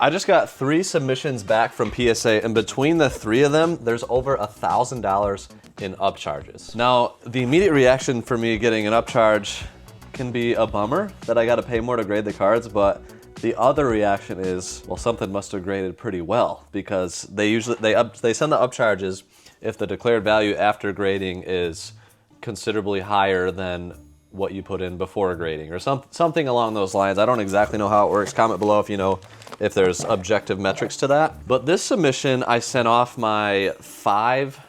I just got 3 submissions back from PSA, and between the 3 of them, there's over $1,000 in upcharges. Now, the immediate reaction for me getting an upcharge can be a bummer that I gotta pay more to grade the cards, but the other reaction is, well, something must have graded pretty well, because they send the upcharges if the declared value after grading is considerably higher than what you put in before grading, or something along those lines. I don't exactly know how it works. Comment below if you know if there's objective metrics to that. But this submission, I sent off my 5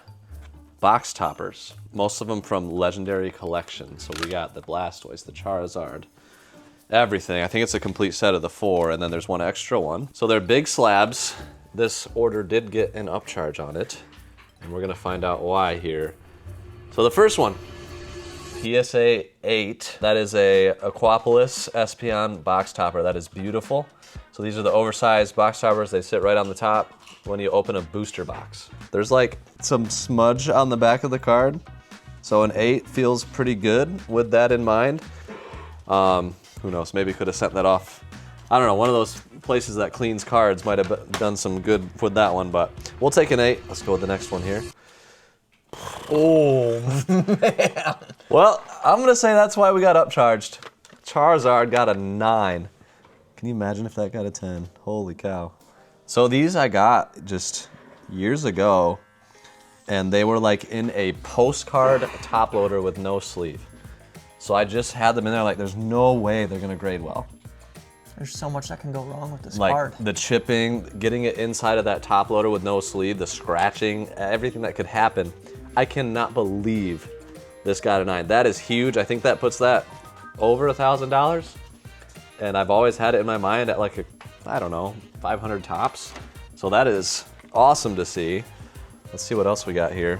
box toppers, most of them from Legendary Collection. So we got the Blastoise, the Charizard, everything. I think it's a complete set of the 4, and then there's 1 extra one. So they're big slabs. This order did get an upcharge on it, and we're gonna find out why here. So the first one, PSA 8. That is a Aquapolis Espeon box topper. That is beautiful. So these are the oversized box toppers. They sit right on the top when you open a booster box. There's like some smudge on the back of the card. So an 8 feels pretty good with that in mind. Who knows, maybe could have sent that off. I don't know, one of those places that cleans cards might have done some good with that one, but we'll take an 8. Let's go with the next one here. Oh, man. Well, I'm gonna say that's why we got upcharged. Charizard got a 9. Can you imagine if that got a 10? Holy cow. So these I got just years ago, and they were like in a postcard top loader with no sleeve. So I just had them in there like there's no way they're gonna grade well. There's so much that can go wrong with this Like card. the chipping, getting it inside of that top loader with no sleeve, the scratching, everything that could happen. I cannot believe this got a 9. That is huge. I think that puts that over $1,000. And I've always had it in my mind at like I don't know, 500 tops. So that is awesome to see. Let's see what else we got here.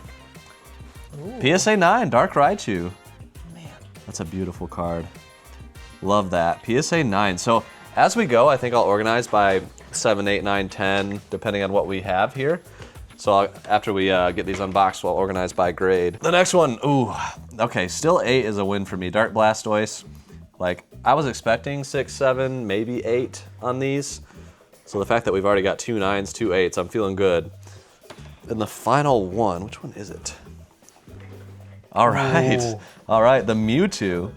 Ooh. PSA 9, Dark Raichu. Man. That's a beautiful card. Love that. PSA 9. So as we go, I think I'll organize by 7, 8, 9, 10, depending on what we have here. So after we get these unboxed, we'll organize by grade. The next one, ooh, okay, still 8 is a win for me. Dark Blastoise, like I was expecting 6, 7, maybe 8 on these. So the fact that we've already got 2 9s, 2 8s, I'm feeling good. And the final one, which one is it? All right, Ooh. All right, the Mewtwo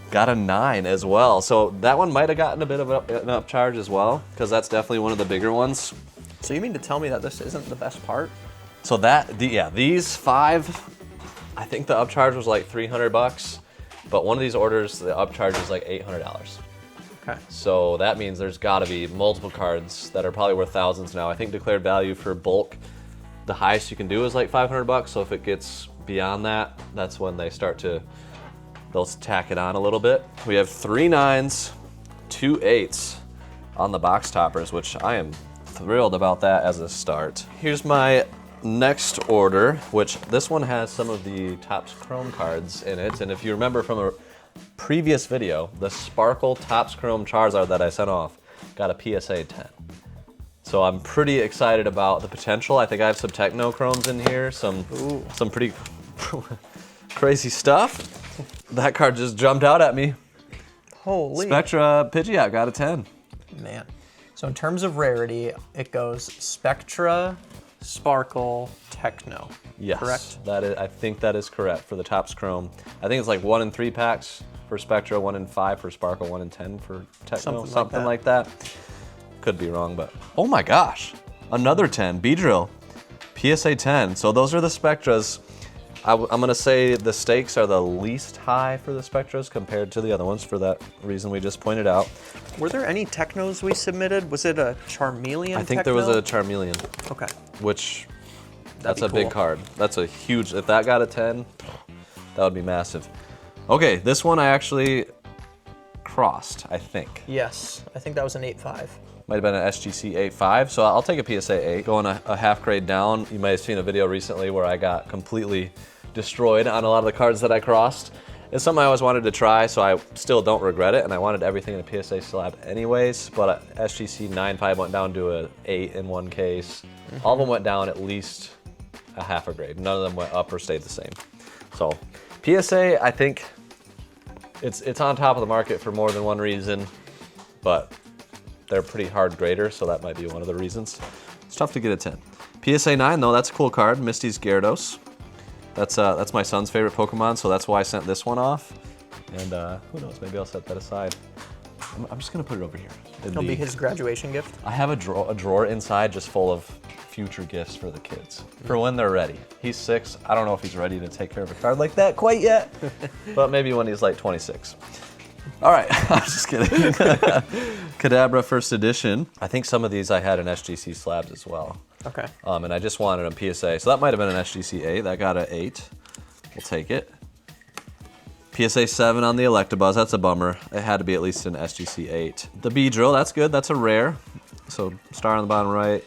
got a 9 as well. So that one might have gotten a bit of an upcharge as well, because that's definitely one of the bigger ones. So you mean to tell me that this isn't the best part? So yeah, these 5, I think the upcharge was like $300, but one of these orders, the upcharge is like $800. Okay. So that means there's gotta be multiple cards that are probably worth thousands now. I think declared value for bulk, the highest you can do is like $500. So if it gets beyond that, that's when they'll tack it on a little bit. We have 3 9s, 2 8s on the box toppers, which I am thrilled about that as a start. Here's my next order, which this one has some of the Topps Chrome cards in it. And if you remember from a previous video, the Sparkle Topps Chrome Charizard that I sent off got a PSA 10. So I'm pretty excited about the potential. I think I have some Techno Chromes in here, some pretty crazy stuff. That card just jumped out at me. Holy. Spectra Pidgeot got a 10. Man. So in terms of rarity, it goes Spectra, Sparkle, Techno. Yes, correct? I think that is correct for the Topps Chrome. I think it's like 1 in 3 packs for Spectra, 1 in 5 for Sparkle, 1 in 10 for Techno, something like that. Could be wrong, but oh my gosh, another 10, Beedrill, PSA 10. So those are the Spectras. I'm gonna say the stakes are the least high for the Spectras compared to the other ones for that reason we just pointed out. Were there any Technos we submitted? Was it a Charmeleon? I think there was a Charmeleon. Okay. Which, That'd that's a be cool. big card. That's a huge, if that got a 10, that would be massive. Okay, this one I actually crossed, I think. Yes, I think that was an 8.5. Might have been an SGC 8.5, so I'll take a PSA 8. Going a half grade down, you might have seen a video recently where I got completely destroyed on a lot of the cards that I crossed. It's something I always wanted to try, so I still don't regret it, and I wanted everything in a PSA slab anyways, but SGC 9.5 went down to an 8 in one case. All of them went down at least a half a grade. None of them went up or stayed the same. So PSA, I think it's on top of the market for more than one reason, but they're pretty hard grader, so that might be one of the reasons. It's tough to get a 10. PSA 9 though, that's a cool card. Misty's Gyarados. That's my son's favorite Pokemon, so that's why I sent this one off. And who knows, maybe I'll set that aside. I'm just gonna put it over here. It'll be his graduation gift. I have a drawer inside just full of future gifts for the kids, for when they're ready. He's 6, I don't know if he's ready to take care of a card like that quite yet, but maybe when he's like 26. All right, I'm just kidding. Kadabra first edition. I think some of these I had in SGC slabs as well. Okay. And I just wanted them PSA, so that might have been an SGC 8. That got an 8. We'll take it. PSA 7 on the Electabuzz, that's a bummer. It had to be at least an SGC 8. The Beedrill, that's good, that's a rare. So star on the bottom right,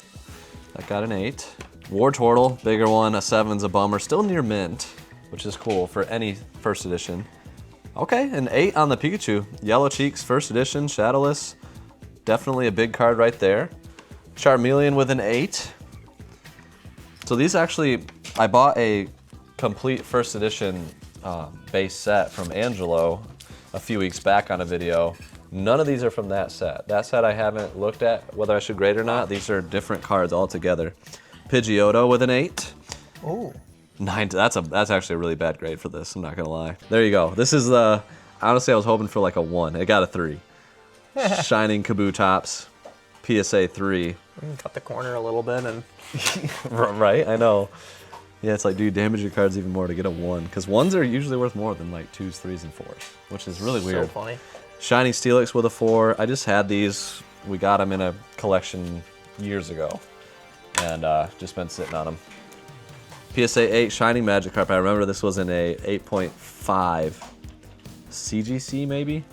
that got an 8. Wartortle, bigger one, a 7's a bummer. Still near mint, which is cool for any first edition. Okay, an 8 on the Pikachu. Yellow Cheeks, first edition, Shadowless. Definitely a big card right there. Charmeleon with an 8. So these actually, I bought a complete first edition base set from Angelo a few weeks back on a video. None of these are from that set. That set I haven't looked at whether I should grade or not. These are different cards altogether. Pidgeotto with an 8. Oh. 9, that's actually a really bad grade for this, I'm not gonna lie. There you go. This is the, honestly I was hoping for like a 1. It got a 3. Shining Kabutops, PSA 3. Cut the corner a little bit and... Right, I know. Yeah, it's like, dude, damage your cards even more to get a 1. Because 1s are usually worth more than like 2s, 3s, and 4s, which is really weird. So funny. Shining Steelix with a 4. I just had these. We got them in a collection years ago. And just been sitting on them. PSA 8 Shining Magikarp. I remember this was in a 8.5 CGC maybe.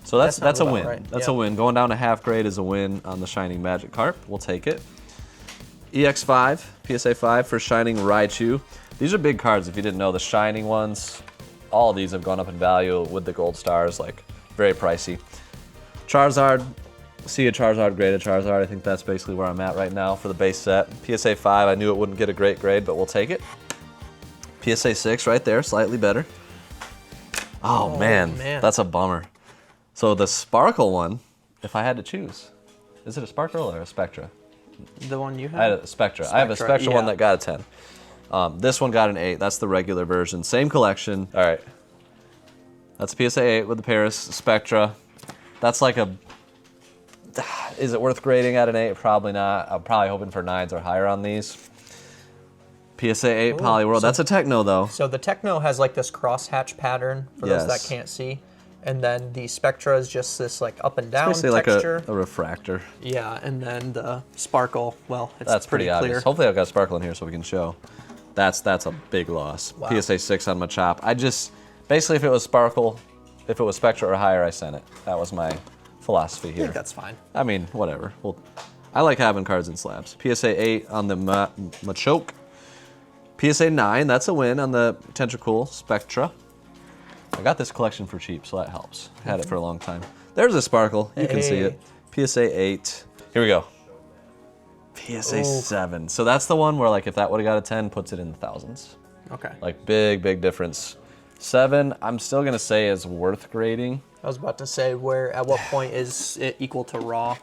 So that's a win. Right. That's a win. Going down to half grade is a win on the Shining Magikarp. We'll take it. EX5, PSA 5 for Shining Raichu. These are big cards if you didn't know. The Shining ones, all of these have gone up in value with the gold stars, like very pricey. Charizard, see a Charizard, graded Charizard. I think that's basically where I'm at right now for the base set. PSA 5, I knew it wouldn't get a great grade, but we'll take it. PSA 6 right there, slightly better. Oh man, that's a bummer. So the Sparkle one, if I had to choose, is it a Sparkle or a Spectra? The one you have? I had a Spectra. I have a Spectra one that got a 10. This one got an 8. That's the regular version. Same collection. All right. That's a PSA 8 with the Paris Spectra. That's like a... Is it worth grading at an 8? Probably not. I'm probably hoping for 9s or higher on these. PSA 8 Poliwhirl. That's a Techno, though. So the Techno has like this crosshatch pattern for those that can't see. And then the Spectra is just this like up and down texture. Like a refractor. Yeah, and then the Sparkle, well, that's pretty clear. obvious. Hopefully I've got a Sparkle in here so we can show. That's a big loss. Wow. PSA 6 on Machop. I just, basically if it was Sparkle, if it was Spectra or higher, I sent it. That was my philosophy here. I think that's fine. I mean, whatever. Well, I like having cards in slabs. PSA 8 on the Machoke. PSA 9, that's a win on the Tentacool Spectra. I got this collection for cheap, so that helps. Had it for a long time. There's a Sparkle. You can see it. PSA 8. Here we go. PSA 7. So that's the one where, like, if that would have got a 10, puts it in the thousands. Okay. Like, big, big difference. 7, I'm still going to say is worth grading. I was about to say, at what point is it equal to raw?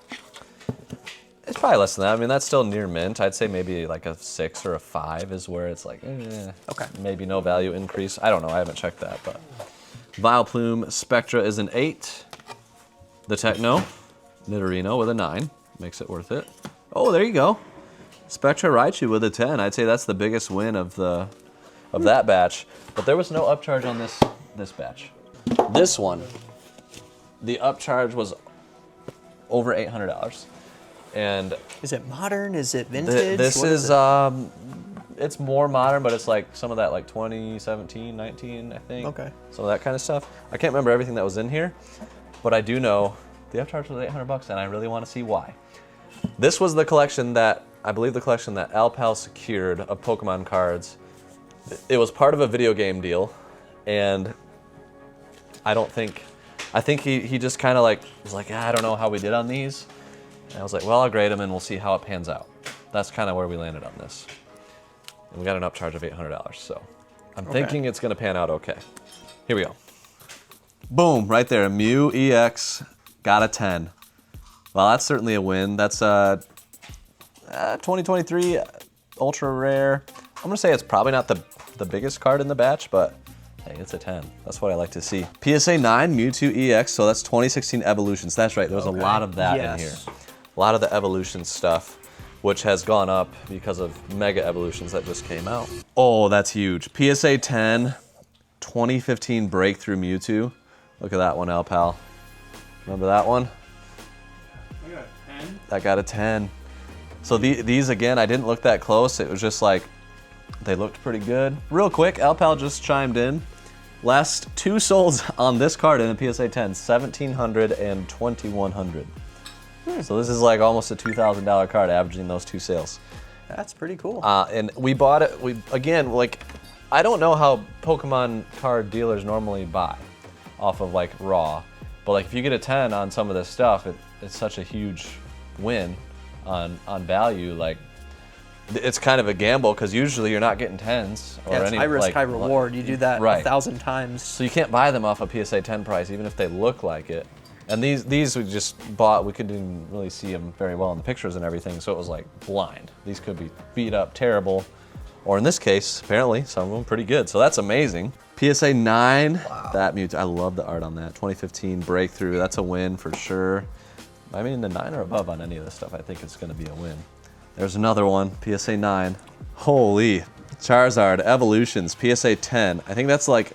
It's probably less than that. I mean, that's still near mint. I'd say maybe like a 6 or a 5 is where it's like, okay, maybe no value increase. I don't know. I haven't checked that, but Vileplume Spectra is an 8. The Techno Nidorino with a 9 makes it worth it. Oh, there you go. Spectra Raichu with a 10. I'd say that's the biggest win of that batch. But there was no upcharge on this batch. This one, the upcharge was over $800. And is it modern? Is it vintage? This is it's more modern, but it's like some of that like 2017, 19, I think. Okay. Some of that kind of stuff. I can't remember everything that was in here, but I do know the upcharge was $800, and I really want to see why. This was the collection that I believe the collection that Alpal secured of Pokemon cards. It was part of a video game deal, and I think he just kind of like was like, I don't know how we did on these. And I was like, well, I'll grade them and we'll see how it pans out. That's kind of where we landed on this. And we got an upcharge of $800, so I'm thinking it's gonna pan out okay. Here we go. Boom, right there, Mew EX got a 10. Well, that's certainly a win. That's 2023 ultra rare. I'm gonna say it's probably not the biggest card in the batch, but hey, it's a 10. That's what I like to see. PSA 9 Mewtwo EX, so that's 2016 Evolutions. That's right, there was a lot of that in here. A lot of the Evolution stuff, which has gone up because of Mega Evolutions that just came out. Oh, that's huge. PSA 10, 2015 Breakthrough Mewtwo. Look at that one, Al Pal. Remember that one? I got a 10. That got a 10. So these, again, I didn't look that close. It was just like, they looked pretty good. Real quick, Al Pal just chimed in. Last 2 solds on this card in the PSA 10, 1,700 and 2,100. So this is like almost a $2,000 card, averaging those 2 sales. That's pretty cool. And we bought it, again, like, I don't know how Pokemon card dealers normally buy off of like raw, but like if you get a 10 on some of this stuff, it's such a huge win on value. Like, it's kind of a gamble because usually you're not getting 10s or it's any high risk, like, high reward. You do that 1,000 times. So you can't buy them off a PSA 10 price, even if they look like it. And these we just bought. We couldn't really see them very well in the pictures and everything, so it was like blind. These could be beat up, terrible, or in this case, apparently some of them pretty good. So that's amazing. PSA 9, that Mewtwo. I love the art on that. 2015 Breakthrough. That's a win for sure. I mean, the 9 or above on any of this stuff, I think it's going to be a win. There's another one, PSA 9. Holy, Charizard Evolutions, PSA 10. I think that's like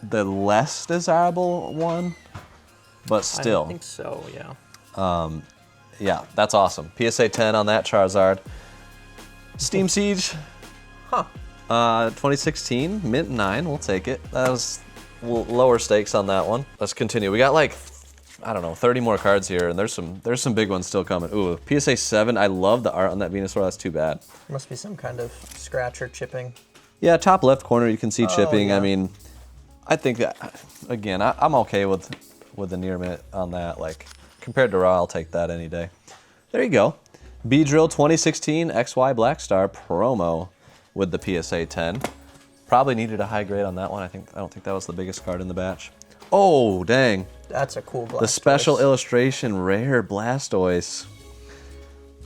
the less desirable one, but still. I think so, yeah. Yeah, that's awesome. PSA 10 on that Charizard. Steam Siege. Huh. 2016, Mint 9, we'll take it. That was lower stakes on that one. Let's continue. We got like, I don't know, 30 more cards here, and there's some big ones still coming. Ooh, PSA 7, I love the art on that Venusaur, that's too bad. Must be some kind of scratch or chipping. Yeah, top left corner, you can see chipping. Yeah. I mean, I think that, again, I'm okay with the near mint on that. Like, compared to raw, I'll take that any day. There you go. Beedrill 2016 XY Blackstar promo with the PSA 10. Probably needed a high grade on that one. I don't think that was the biggest card in the batch. Oh, dang. That's a cool Blastoise. The special illustration rare Blastoise.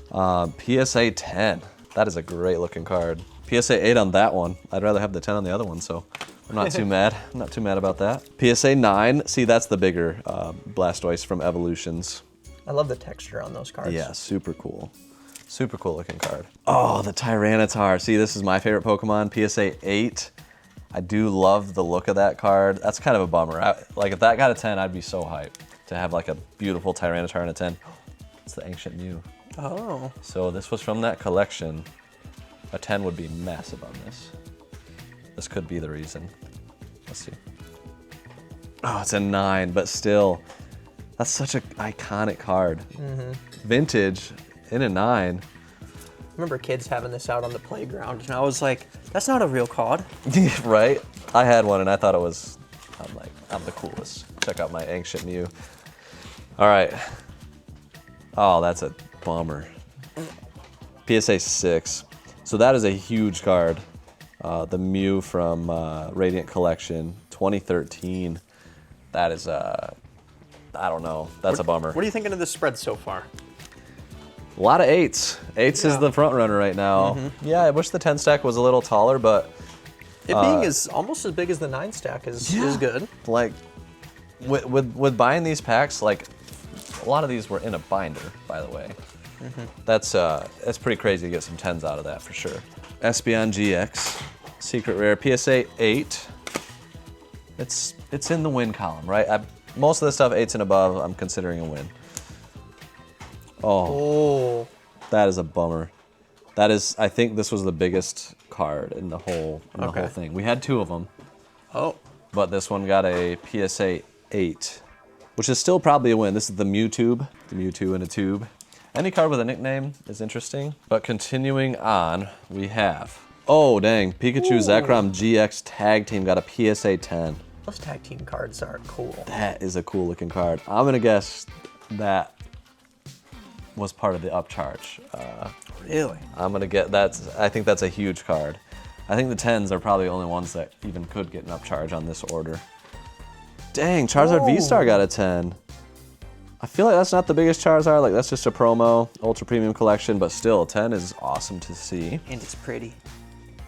PSA 10. That is a great looking card. PSA 8 on that one. I'd rather have the 10 on the other one, so I'm not too mad. I'm not too mad about that. PSA 9. See, that's the bigger Blastoise from Evolutions. I love the texture on those cards. Yeah, super cool. Super cool looking card. Oh, the Tyranitar. See, this is my favorite Pokemon, PSA 8. I do love the look of that card. That's kind of a bummer. Like, if that got a 10, I'd be so hyped to have like a beautiful Tyranitar and a 10. It's the Ancient Mew. Oh. So this was from that collection. A 10 would be massive on this. This could be the reason. Let's see. Oh, it's a 9, but still, that's such an iconic card. Mm-hmm. Vintage in a 9. I remember kids having this out on the playground, and I was like, that's not a real card. Right? I had one, and I thought it was, I'm like, I'm the coolest. Check out my Ancient Mew. All right. Oh, that's a bummer. PSA 6. So that is a huge card. The Mew from Radiant Collection, 2013. That is, I don't know. That's a bummer. What are you thinking of this spread so far? A lot of 8s. 8s is the front runner right now. Mm-hmm. Yeah, I wish the 10 stack was a little taller, but it being almost as big as the 9 stack is good. Like, with buying these packs, like, a lot of these were in a binder, by the way. Mm-hmm. That's pretty crazy to get some 10s out of that for sure. Espeon GX, secret rare, PSA 8. It's in the win column, right? Most of the stuff 8s and above, I'm considering a win. Oh, that is a bummer. That is, I think this was the biggest card in the whole thing. We had 2 of them. Oh. But this one got a PSA 8, which is still probably a win. This is the Mewtube, the Mewtwo in a tube. Any card with a nickname is interesting. But continuing on, we have, oh dang, Pikachu Zekrom GX Tag Team got a PSA 10. Those tag team cards are cool. That is a cool looking card. I'm gonna guess that was part of the Upcharge. Really? I'm gonna get I think that's a huge card. I think the 10s are probably the only ones that even could get an Upcharge on this order. Dang, Charizard V-Star got a 10. I feel like that's not the biggest Charizard. Like that's just a promo, ultra premium collection, but still 10 is awesome to see. And it's pretty.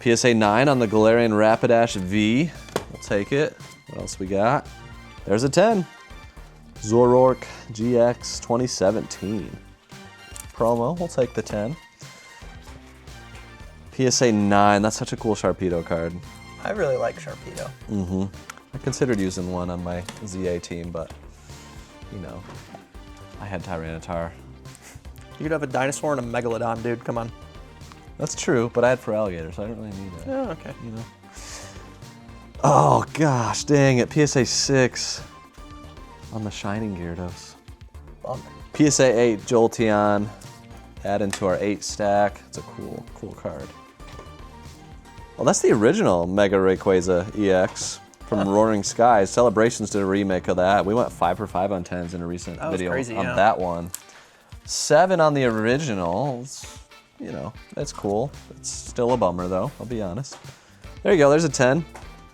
PSA 9 on the Galarian Rapidash V. We'll take it. What else we got? There's a 10. Zoroark GX 2017. Promo, we'll take the 10. PSA 9, that's such a cool Sharpedo card. I really like Sharpedo. Mm-hmm. I considered using one on my ZA team, but, you know, I had Tyranitar. You could have a dinosaur and a Megalodon, dude. Come on. That's true, but I had Feraligatr, so I don't really need it. Oh, okay. You know? Oh, gosh, dang it. PSA 6 on the Shining Gyarados. Bummer. PSA 8 Jolteon. Add into our 8 stack. It's a cool card. Well, that's the original Mega Rayquaza EX from Roaring Skies. Celebrations did a remake of that. We went 5 for 5 on 10s in a recent video crazy, on yeah. that one. 7 on the original. You know, that's cool. It's still a bummer though, I'll be honest. There you go, there's a 10.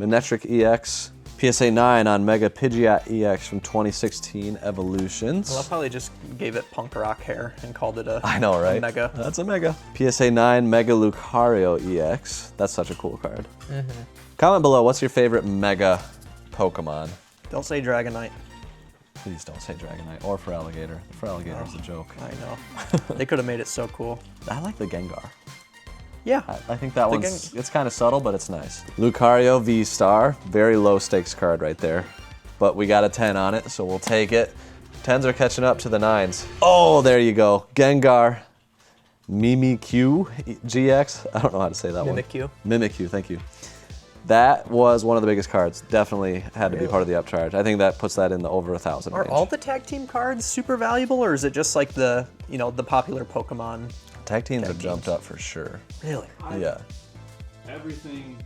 Manectric EX. PSA 9 on Mega Pidgeot EX from 2016 Evolutions. I love how they just gave it punk rock hair and called it a I know, right? a Mega. That's a Mega. PSA 9 Mega Lucario EX. That's such a cool card. Mm-hmm. Comment below, what's your favorite Mega Pokemon? Don't say Dragonite. Please don't say Dragonite or Feraligatr. Feraligator's a joke. I know. They could have made it so cool. I like the Gengar. Yeah. I think that one's, it's kind of subtle, but it's nice. Lucario V-Star, very low stakes card right there. But we got a 10 on it, so we'll take it. 10s are catching up to the 9s. Oh, there you go. Gengar, Mimikyu GX. I don't know how to say that one. Mimikyu. Mimikyu, thank you. That was one of the biggest cards. Definitely had to be part of the upcharge. I think that puts that in the over 1,000 range. Are all the tag team cards super valuable, or is it just like the, you know, the popular Pokemon? Tag teams have jumped up for sure. Really? Yeah. Everything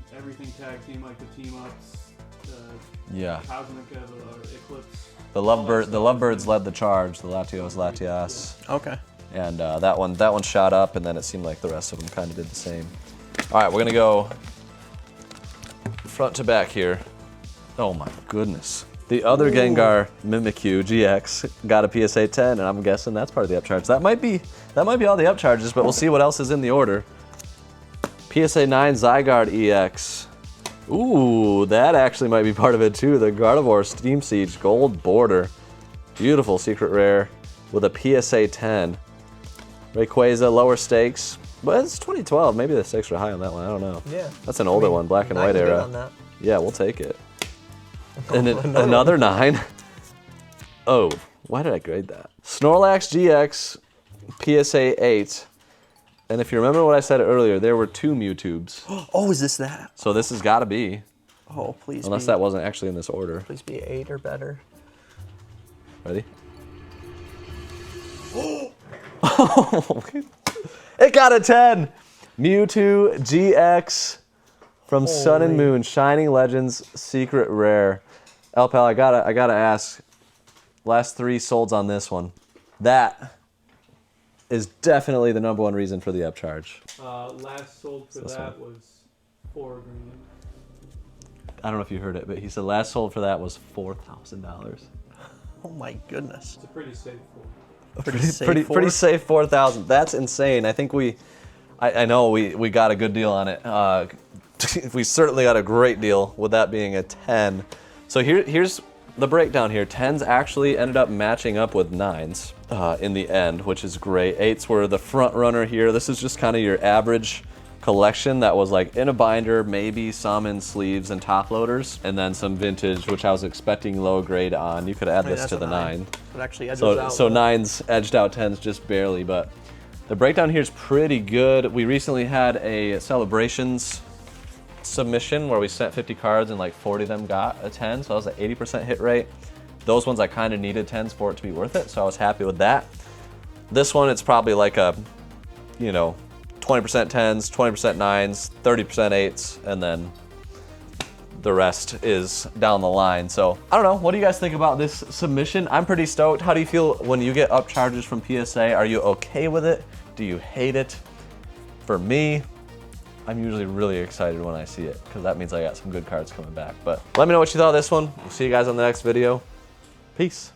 tag team, like the team ups, Yeah. Cosmic or Eclipse. The Lovebirds led the charge. The Latios, Latias. Okay. And that one shot up, and then it seemed like the rest of them kind of did the same. All right, we're gonna go front to back here. Oh my goodness. The other Gengar Mimikyu GX got a PSA 10, and I'm guessing that's part of the upcharge. That might be all the upcharges, but we'll see what else is in the order. PSA 9 Zygarde EX. Ooh, that actually might be part of it too. The Gardevoir Steam Siege Gold Border. Beautiful secret rare with a PSA 10. Rayquaza, lower stakes. But it's 2012. Maybe the stakes are high on that one. I don't know. Yeah. That's an older one, black and white era. On that. Yeah, we'll take it. And then another 9. Oh, why did I grade that? Snorlax GX, PSA 8. And if you remember what I said earlier, there were 2 Mewtubes. Oh, is this that? So this has got to be. Oh, please. Unless that wasn't actually in this order. Please be 8 or better. Ready? It got a 10! Mewtwo GX from Sun and Moon, Shining Legends Secret Rare. Pal, I gotta ask, last 3 solds on this one. That is definitely the #1 reason for the upcharge. Last sold for that was $4 grand. I don't know if you heard it, but he said last sold for that was $4,000. Oh my goodness. It's a pretty safe one. Pretty safe 4,000. That's insane. I think I know we got a good deal on it. We certainly got a great deal with that being a 10. So here's the breakdown here. 10s actually ended up matching up with 9s in the end, which is great. 8s were the front runner here. This is just kind of your average collection that was like in a binder, maybe some in sleeves and top loaders, and then some vintage, which I was expecting low grade on. You could add this to the 9. It actually edges out. So 9s edged out 10s just barely, but the breakdown here is pretty good. We recently had a Celebrations submission where we sent 50 cards and like 40 of them got a 10, so that was an 80% hit rate. Those ones I kind of needed 10s for it to be worth it, so I was happy with that. This one, it's probably like a, 20% 10s, 20% 9s, 30% 8s, and then the rest is down the line. So I don't know, what do you guys think about this submission? I'm pretty stoked. How do you feel when you get upcharges from PSA? Are you okay with it? Do you hate it? For me, I'm usually really excited when I see it because that means I got some good cards coming back. But let me know what you thought of this one. We'll see you guys on the next video. Peace.